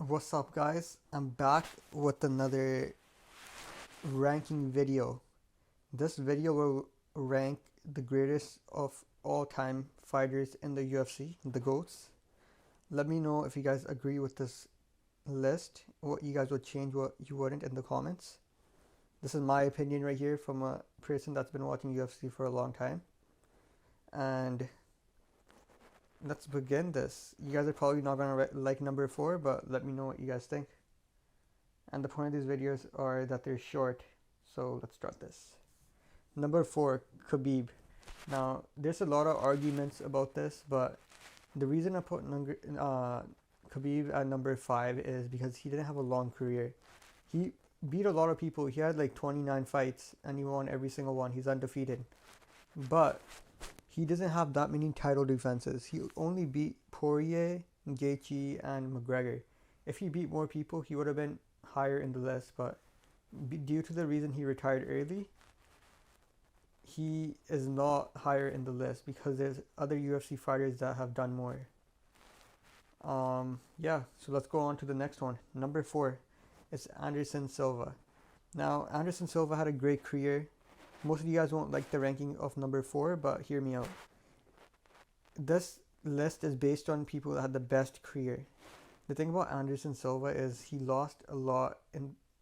What's up, guys? I'm back with another ranking video. This video will rank the greatest of all time fighters in the UFC, the GOATs. Let me know if you guys agree with this list, what you guys would change, what you wouldn't in the comments. This is my opinion right here from a person that's been watching UFC for a long time. And let's begin this. You guys are probably not gonna like number 4, but let me know what you guys think. And the point of these videos are that they're short, so let's start this. Number 4, Khabib. Now, there's a lot of arguments about this, but the reason I put Khabib at number 5 is because he didn't have a long career. He beat a lot of people. He had like 29 fights, and he won every single one. He's undefeated. But he doesn't have that many title defenses. He only beat Poirier, Gaethje, and McGregor. If he beat more people, he would have been higher in the list, but due to the reason he retired early, he is not higher in the list because there's other UFC fighters that have done more. Yeah, so let's go on to the next one. Number 4 is Anderson Silva. Now, Anderson Silva had a great career. Most of you guys won't like the ranking of number 4, but hear me out. This list is based on people that had the best career. The thing about Anderson Silva is he lost a lot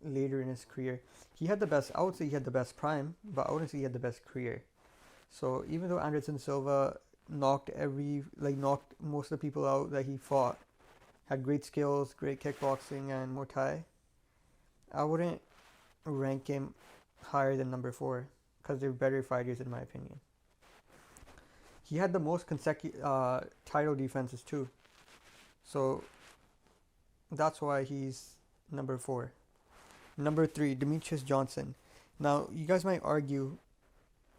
later in his career. He had the best, I would say he had the best prime, but I wouldn't say he had the best career. So even though Anderson Silva knocked most of the people out that he fought, had great skills, great kickboxing and Muay Thai, I wouldn't rank him higher than number 4 because they're better fighters in my opinion. He had the most consecutive title defenses too. So that's why he's number 4. Number 3, Demetrius Johnson. Now, you guys might argue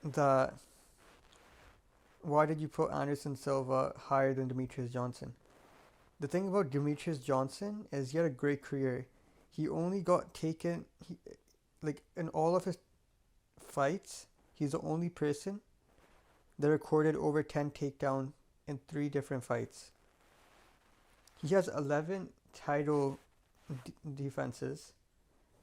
that why did you put Anderson Silva higher than Demetrius Johnson? The thing about Demetrius Johnson is he had a great career. He only got taken, in all of his fights, he's the only person that recorded over 10 takedowns in 3 different fights. He has 11 title defenses,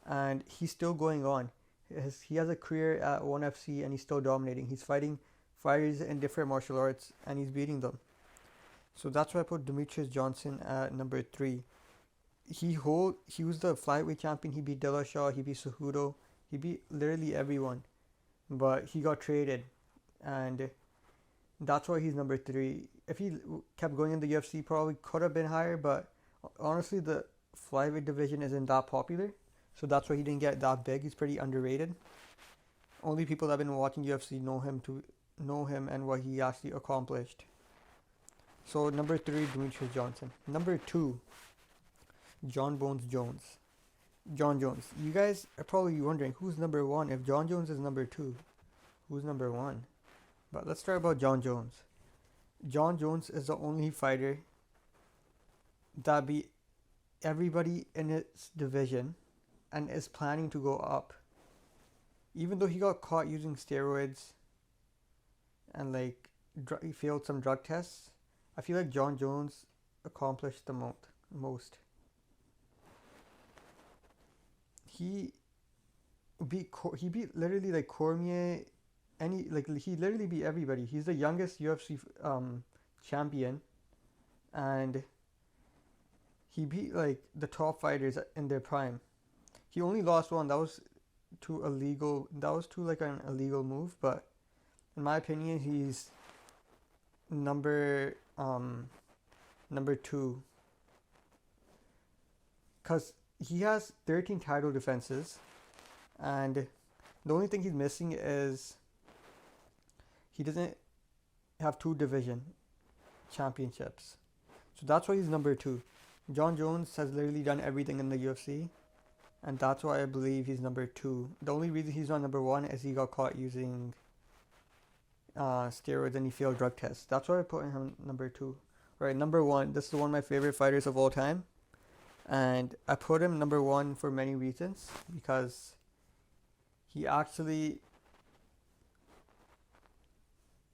and he's still going on. He has a career at UFC, and he's still dominating. He's fighting fighters in different martial arts, and he's beating them. So that's why I put Demetrius Johnson at number 3. He was the flyweight champion. He beat Dillashaw, he beat Cejudo, he beat literally everyone, but he got traded, and that's why he's number 3. If he kept going in the UFC, probably could have been higher, but honestly, the flyweight division isn't that popular, so that's why he didn't get that big. He's pretty underrated. Only people that have been watching UFC know him and what he actually accomplished. So number 3, Demetrius Johnson. Number 2, Jon Jones. Jon Jones. You guys are probably wondering who's number 1. If Jon Jones is number 2, who's number 1? But let's start about Jon Jones. Jon Jones is the only fighter that beat everybody in his division and is planning to go up. Even though he got caught using steroids and he failed some drug tests, I feel like Jon Jones accomplished the most. He beat literally Cormier. He literally beat everybody. He's the youngest UFC champion, and he beat the top fighters in their prime. He only lost one. That was an illegal move, but in my opinion, he's number 2, because he has 13 title defenses, and the only thing he's missing is he doesn't have 2 division championships. So that's why he's number 2. Jon Jones has literally done everything in the UFC, and that's why I believe he's number 2. The only reason he's not number 1 is he got caught using steroids and he failed drug tests. That's why I put him number 2. Alright, number 1. This is one of my favorite fighters of all time, and I put him number 1 for many reasons, because he actually,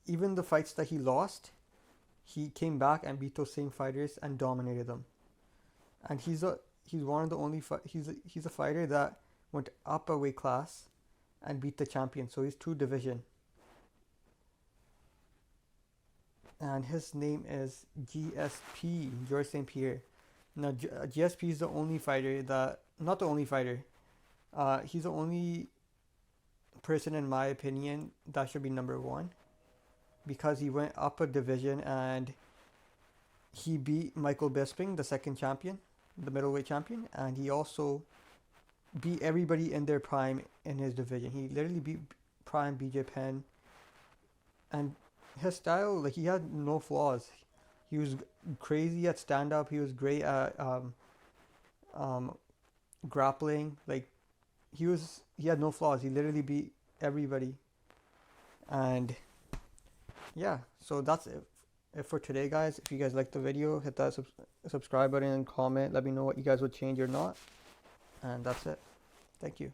even the fights that he lost, he came back and beat those same fighters and dominated them. And he's one of the only he's a fighter that went up a weight class and beat the champion. So he's 2 division, and his name is GSP, George St. Pierre. Now GSP is the only fighter that not the only fighter. He's the only person in my opinion that should be number one because he went up a division and he beat Michael Bisping, the second champion, the middleweight champion, and he also beat everybody in their prime in his division. He literally beat prime BJ Penn, and his style, like he had no flaws. He was crazy at stand up. He was great at grappling. Like he had no flaws. He literally beat everybody, and yeah. So that's it for today, guys. If you guys liked the video, hit that subscribe button and comment. Let me know what you guys would change or not. And that's it. Thank you.